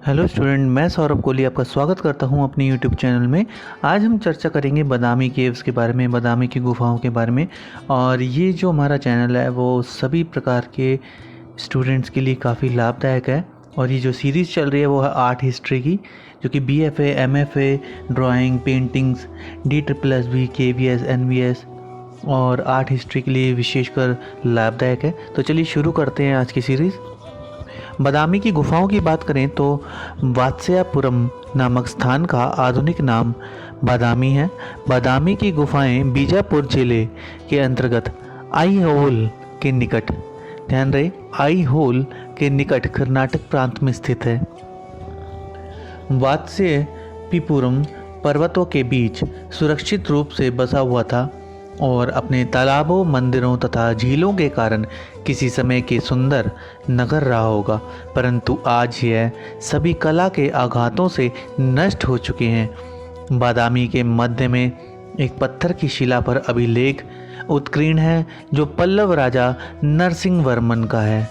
Hello student, मैं सौरभ कोहली आपका स्वागत करता हूं अपने यूट्यूब चैनल में। आज हम चर्चा करेंगे बादामी केव्स के बारे में, बादामी की गुफाओं के बारे में। और ये जो हमारा चैनल है वो सभी प्रकार के स्टूडेंट्स के लिए काफ़ी लाभदायक है। और ये जो सीरीज़ चल रही है वो है आर्ट हिस्ट्री की, जो कि BFA, MFA, drawing, paintings, DSSB, KVS, NVS और आर्ट हिस्ट्री के लिए विशेषकर लाभदायक है। तो चलिए शुरू करते हैं आज की सीरीज़। बादामी की गुफाओं की बात करें तो वात्स्यापुरम नामक स्थान का आधुनिक नाम बादामी है। बादामी की गुफाएं बीजापुर जिले के अंतर्गत आईहोल के निकट, ध्यान रहे, आईहोल के निकट कर्नाटक प्रांत में स्थित है। वात्स्यपुरम पर्वतों के बीच सुरक्षित रूप से बसा हुआ था और अपने तालाबों, मंदिरों तथा झीलों के कारण किसी समय के सुंदर नगर रहा होगा, परंतु आज यह सभी कला के आघातों से नष्ट हो चुके हैं। बादामी के मध्य में एक पत्थर की शिला पर अभिलेख उत्कीर्ण है जो पल्लव राजा नरसिंह वर्मन का है।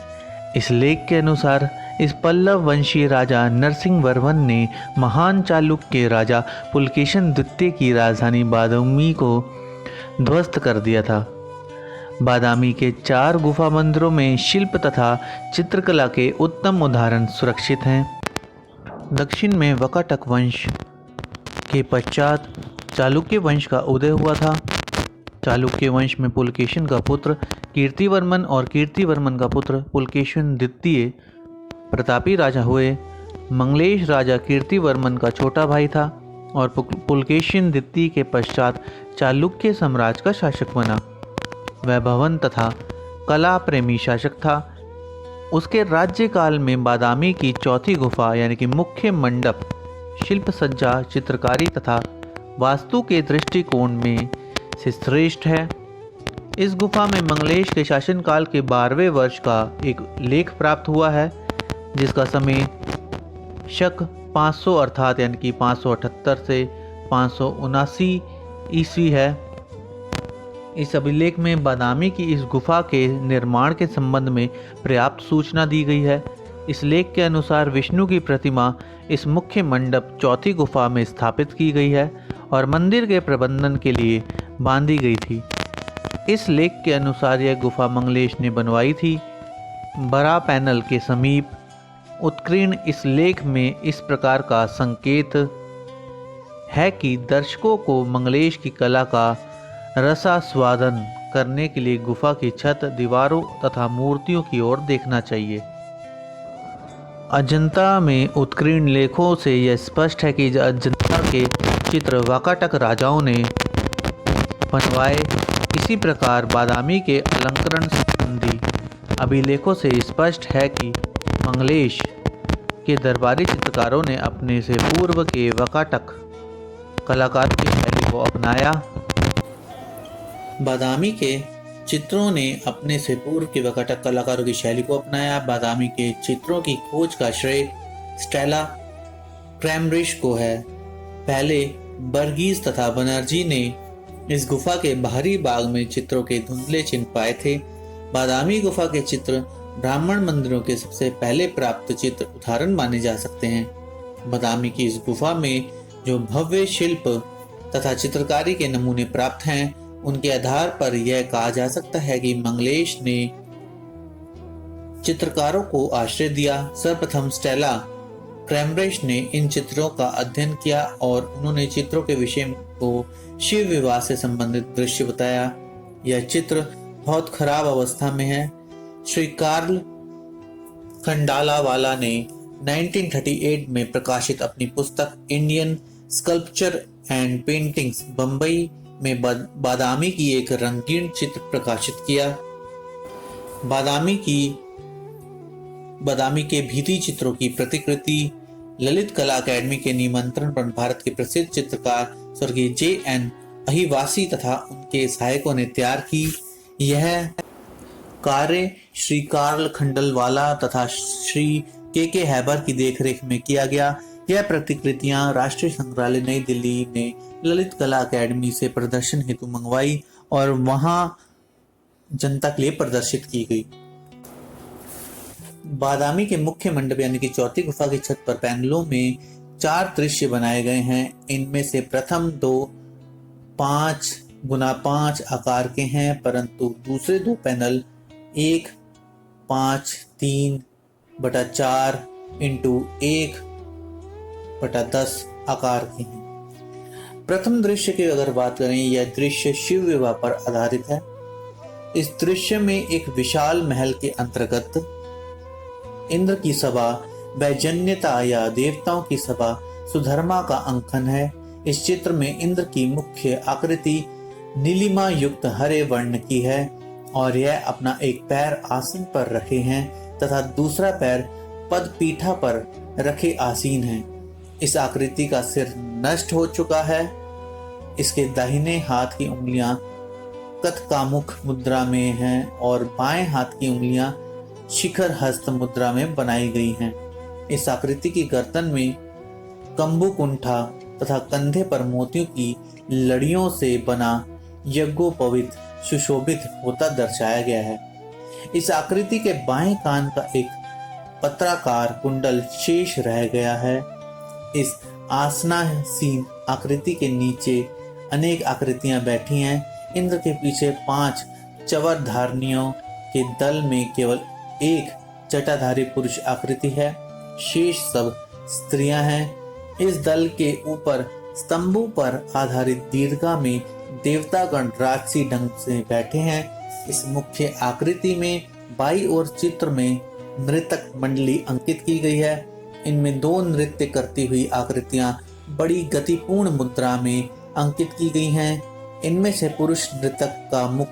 इस लेख के अनुसार इस पल्लव वंशीय राजा नरसिंह वर्मन ने महान चालुक्य राजा पुलकेशन द्वितीय की राजधानी बादामी को ध्वस्त कर दिया था। बादामी के 4 गुफा मंदिरों में शिल्प तथा चित्रकला के उत्तम उदाहरण सुरक्षित हैं। दक्षिण में वकाटक वंश के पश्चात चालुक्य वंश का उदय हुआ था। चालुक्य वंश में पुलकेशन का पुत्र कीर्तिवर्मन और कीर्तिवर्मन का पुत्र पुलकेशन द्वितीय प्रतापी राजा हुए। मंगलेश राजा कीर्तिवर्मन का छोटा भाई था और पुलकेशिन द्वितीय के पश्चात चालुक्य साम्राज्य का शासक बना। वह भवन तथा कला प्रेमी शासक था। उसके राज्यकाल में बादामी की चौथी गुफा यानी कि मुख्य मंडप शिल्प सज्जा, चित्रकारी तथा वास्तु के दृष्टिकोण में से श्रेष्ठ है। इस गुफा में मंगलेश के शासनकाल के 12वें वर्ष का एक लेख प्राप्त हुआ है, जिसका समय शक 500 अर्थात यानी कि 578 से 579 ईस्वी है। इस अभिलेख में बादामी की इस गुफा के निर्माण के संबंध में पर्याप्त सूचना दी गई है। इस लेख के अनुसार विष्णु की प्रतिमा इस मुख्य मंडप चौथी गुफा में स्थापित की गई है और मंदिर के प्रबंधन के लिए बांधी गई थी। इस लेख के अनुसार यह गुफा मंगलेश ने बनवाई थी। बड़ा पैनल के समीप उत्कीर्ण इस लेख में इस प्रकार का संकेत है कि दर्शकों को मंगलेश की कला का रसास्वादन करने के लिए गुफा की छत, दीवारों तथा मूर्तियों की ओर देखना चाहिए। अजंता में उत्कीर्ण लेखों से यह स्पष्ट है कि अजंता के चित्र वाकाटक राजाओं ने बनवाए। इसी प्रकार बादामी के अलंकरण संबंधी अभिलेखों से स्पष्ट है कि मंगलेश के दरबारी चित्रकारों ने अपने से पूर्व के वाकाटक कलाकारों की शैली को अपनाया। बादामी के चित्रों ने अपने से पूर्व के वाकाटक कलाकारों की शैली को अपनाया। बादामी के चित्रों की खोज का श्रेय स्टेला क्रैमब्रिज को है। पहले बर्गीज तथा बनर्जी ने इस गुफा के बाहरी भाग में चित्रों के धुंधले चिन्ह पाए थे। बादामी गुफा के चित्र ब्राह्मण मंदिरों के सबसे पहले प्राप्त चित्र उदाहरण माने जा सकते हैं। बादामी की इस गुफा में जो भव्य शिल्प तथा चित्रकारी के नमूने प्राप्त हैं, उनके आधार पर यह कहा जा सकता है कि मंगलेश ने चित्रकारों को आश्रय दिया। सर्वप्रथम स्टेला क्रैमब्रिज ने इन चित्रों का अध्ययन किया और उन्होंने चित्रों के विषय को शिव विवाह से संबंधित दृश्य बताया। यह चित्र बहुत खराब अवस्था में है। श्री कार्ल खंडालावाला ने 1938 में प्रकाशित अपनी पुस्तक Indian sculpture and paintings Bombay में बादामी की एक रंगीन चित्र प्रकाशित किया। बादामी के भित्ति चित्रों की प्रतिकृति ललित कला अकादमी के निमंत्रण पर भारत के प्रसिद्ध चित्रकार स्वर्गीय JN अहिवासी तथा उनके सहायकों ने तैयार की। यह कार्य श्री कार्ल खंडलवाला तथा श्री के हैबर की देखरेख में किया गया। यह प्रतिकृतियां राष्ट्रीय संग्रहालय नई दिल्ली ने ललित कला अकादमी से प्रदर्शन हेतु मंगवाई और वहां जनता के लिए प्रदर्शित की गई। बादामी के मुख्य मंडप यानी कि चौथी गुफा की छत पर पैनलों में 4 दृश्य बनाए गए हैं। इनमें से प्रथम 2 5x5 आकार के हैं, परंतु दूसरे 2 पैनल 1 5 3/4 × 1/10 आकार के हैं। प्रथम दृश्य की अगर बात करें, यह दृश्य शिव विवाह पर आधारित है। इस दृश्य में एक विशाल महल के अंतर्गत इंद्र की सभा वैजन्यता या देवताओं की सभा सुधर्मा का अंकन है। इस चित्र में इंद्र की मुख्य आकृति नीलिमा युक्त हरे वर्ण की है और यह अपना एक पैर आसन पर रखे हैं तथा दूसरा पैर पदपीठा पर रखे आसीन है। इस आकृति का सिर नष्ट हो चुका है। इसके दाहिने हाथ की उंगलियां कथकामुख मुद्रा में हैं और बाएं हाथ की उंगलियां शिखर हस्त मुद्रा में बनाई गई हैं। इस आकृति की गर्दन में कंबुकुंठा तथा कंधे पर मोतियों की लड़ियों से बना यज्ञोपवीत सुशोभित होता दर्शाया गया है। इस आकृति के बाएं कान का एक पत्राकार कुंडल शेष रह गया है। इस आसनासीन आकृति के नीचे अनेक आकृतियां बैठी हैं। इंद्र के पीछे 5 चवरधारिणियों के दल में केवल एक जटाधारी पुरुष आकृति है, शेष सब स्त्रियां हैं। इस दल के ऊपर स्तंभों पर आधारित दीर्घा में देवतागण राजसी ढंग से बैठे हैं। इस मुख्य आकृति में बाईं ओर चित्र में नृतक मंडली अंकित की गई है। इनमें 2 नृत्य करती हुई आकृतियां बड़ी गतिपूर्ण मुद्रा में अंकित की गई हैं। इनमें से पुरुष नृतक का मुख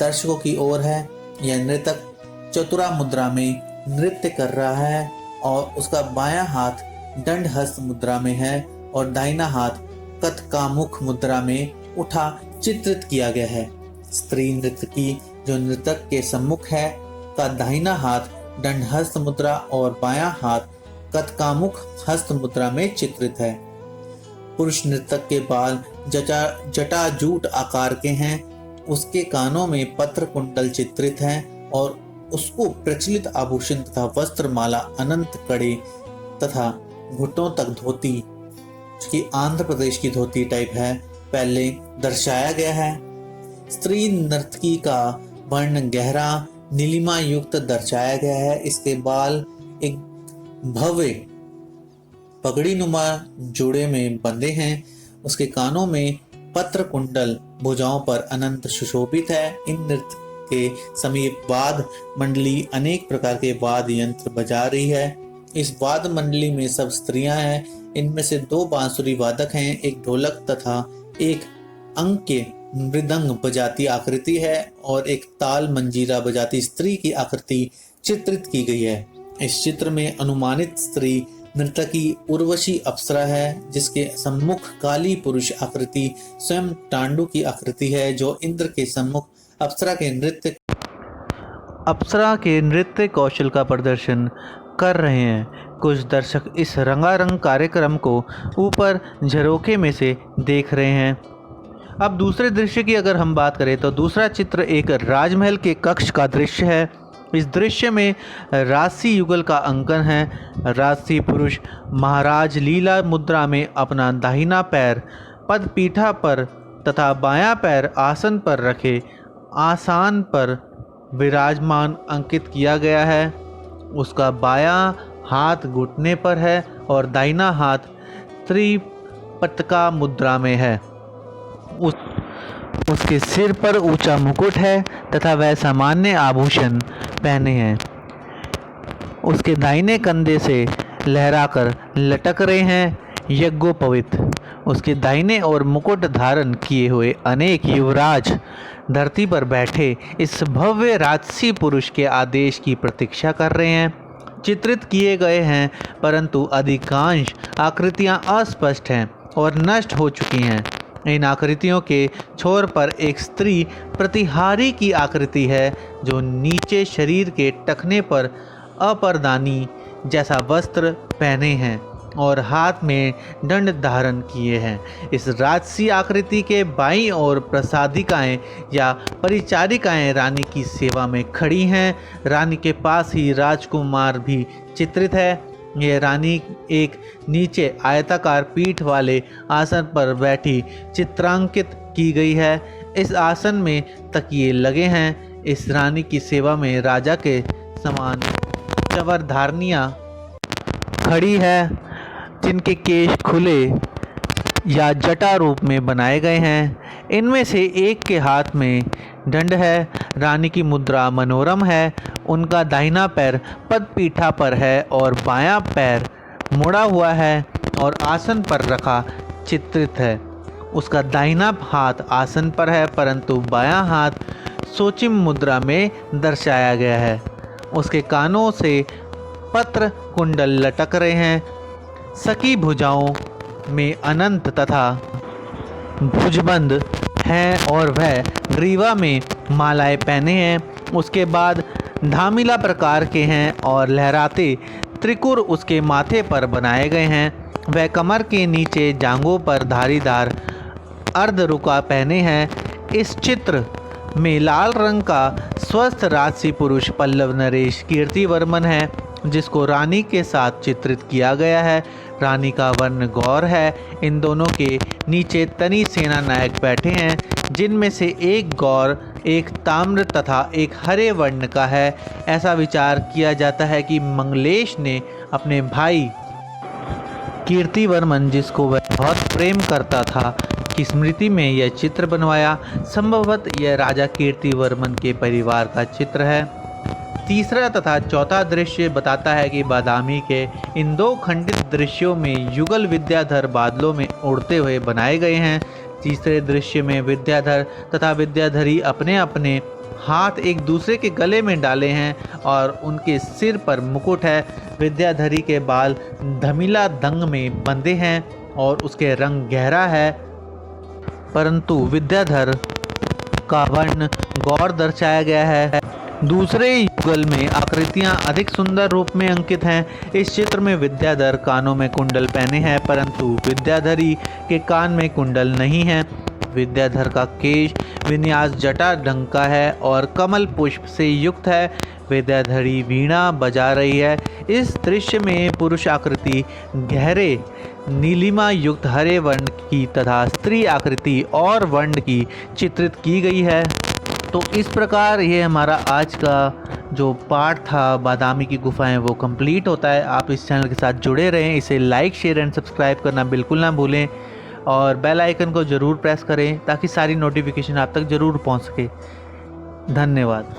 दर्शकों की ओर है। यह नृतक चतुरा मुद्रा में नृत्य कर रहा है और उसका बायां हाथ दंडहस्त मुद्रा में है और दाहिना हाथ कथकामुख मुद्रा में उठा चित्रित किया गया है। स्त्री नृत्य की जो नृतक के सम्मुख है का दाहिना हाथ दंडहस्त मुद्रा और बायां हाथ कथकामुख हस्त मुद्रा में चित्रित है। पुरुष नृतक के बाल जटाजूट आकार के हैं। उसके कानों में पत्र कुंडल चित्रित है और उसको प्रचलित आभूषण तथा वस्त्र माला अनंत कड़े तथा घुटनों तक धोती, की आंध्र प्रदेश की धोती टाइप है, पहले दर्शाया गया है। स्त्री नर्तकी का वर्ण गहरा नीलिमा युक्त दर्शाया गया है। इसके बाल एक भव्य पगड़ी नुमा जोड़े में बंधे हैं। उसके कानों में पत्र कुंडल, भुजाओं पर अनंत सुशोभित है। इन नृत्य के समीप वाद मंडली अनेक प्रकार के वाद यंत्र बजा रही है। इस वाद मंडली में सब स्त्रियां हैं। इनमें से 2 बांसुरी वादक हैं, एक ढोलक तथा एक अंके मृदंग बजाती आकृति है और एक ताल मंजीरा बजाती स्त्री की आकृति चित्रित की गई है। इस चित्र में अनुमानित स्त्री नर्तकी उर्वशी अप्सरा है, जिसके सम्मुख काली पुरुष आकृति स्वयं टांडु की आकृति है, जो इंद्र के सम्मुख अप्सरा के नृत्य कौशल का प्रदर्शन कर रहे हैं। कुछ दर्शक इस रंगारंग कार्यक्रम को ऊपर झरोखे में से देख रहे हैं। अब दूसरे दृश्य की अगर हम बात करें तो दूसरा चित्र एक राजमहल के कक्ष का दृश्य है। इस दृश्य में राजसी युगल का अंकन है। राजसी पुरुष महाराज लीला मुद्रा में अपना दाहिना पैर पदपीठा पर तथा बायां पैर आसन पर रखे आसान पर विराजमान अंकित किया गया है। उसका बायां हाथ घुटने पर है और दाहिना हाथ त्रिपटका मुद्रा में है। उसके सिर पर ऊंचा मुकुट है तथा वह सामान्य आभूषण पहने हैं। उसके दाहिने कंधे से लहराकर लटक रहे हैं यज्ञोपवीत। उसके दाहिने और मुकुट धारण किए हुए अनेक युवराज धरती पर बैठे इस भव्य राजसी पुरुष के आदेश की प्रतीक्षा कर रहे हैं। चित्रित किए गए हैं, परंतु अधिकांश आकृतियां अस्पष्ट हैं और नष्ट हो चुकी हैं। इन आकृतियों के छोर पर एक स्त्री प्रतिहारी की आकृति है, जो नीचे शरीर के टखने पर अपरदानी जैसा वस्त्र पहने हैं। और हाथ में दंड धारण किए हैं। इस राजसी आकृति के बाईं ओर प्रसादिकाएं या परिचारिकाएं रानी की सेवा में खड़ी हैं। रानी के पास ही राजकुमार भी चित्रित है। यह रानी एक नीचे आयताकार पीठ वाले आसन पर बैठी चित्रांकित की गई है। इस आसन में तकिए लगे हैं। इस रानी की सेवा में राजा के समान चवरधारनियाँ खड़ी है, जिनके केश खुले या जटा रूप में बनाए गए हैं। इनमें से एक के हाथ में दंड है। रानी की मुद्रा मनोरम है। उनका दाहिना पैर पदपीठा पर है और बायां पैर मुड़ा हुआ है और आसन पर रखा चित्रित है। उसका दाहिना हाथ आसन पर है, परंतु बायां हाथ सोचिम मुद्रा में दर्शाया गया है। उसके कानों से पत्र कुंडल लटक रहे हैं। सकी भुजाओं में अनंत तथा भुजबंद हैं और वह ग्रीवा में मालाएं पहने हैं। उसके बाद धामिला प्रकार के हैं और लहराते त्रिकुर उसके माथे पर बनाए गए हैं। वह कमर के नीचे जांघों पर धारीदार अर्धरुका पहने हैं। इस चित्र में लाल रंग का स्वस्थ राजसी पुरुष पल्लव नरेश कीर्तिवर्मन है, जिसको रानी के साथ चित्रित किया गया है। रानी का वर्ण गौर है। इन दोनों के नीचे तनी सेना नायक बैठे हैं, जिनमें से एक गौर, एक ताम्र तथा एक हरे वर्ण का है। ऐसा विचार किया जाता है कि मंगलेश ने अपने भाई कीर्तिवर्मन, जिसको वह बहुत प्रेम करता था, की स्मृति में यह चित्र बनवाया। संभवतः यह राजा कीर्तिवर्मन के परिवार का चित्र है। तीसरा तथा चौथा दृश्य बताता है कि बादामी के इन दो खंडित दृश्यों में युगल विद्याधर बादलों में उड़ते हुए बनाए गए हैं। तीसरे दृश्य में विद्याधर तथा विद्याधरी अपने अपने हाथ एक दूसरे के गले में डाले हैं और उनके सिर पर मुकुट है। विद्याधरी के बाल धमिला दंग में बंधे हैं और उसके रंग गहरा है, परंतु विद्याधर का वर्ण गौर दर्शाया गया है। दूसरे युगल में आकृतियां अधिक सुंदर रूप में अंकित हैं। इस चित्र में विद्याधर कानों में कुंडल पहने हैं, परंतु विद्याधरी के कान में कुंडल नहीं है। विद्याधर का केश विन्यास जटा ढंग का है और कमल पुष्प से युक्त है। विद्याधरी वीणा बजा रही है। इस दृश्य में पुरुष आकृति गहरे नीलिमा युक्त हरे वर्ण की तथा स्त्री आकृति और वर्ण की चित्रित की गई है। तो इस प्रकार ये हमारा आज का जो पार्ट था बादामी की गुफाएं वो कंप्लीट होता है। आप इस चैनल के साथ जुड़े रहें। इसे लाइक, शेयर एंड सब्सक्राइब करना बिल्कुल ना भूलें और बेल आइकन को ज़रूर प्रेस करें ताकि सारी नोटिफिकेशन आप तक ज़रूर पहुंच सके। धन्यवाद।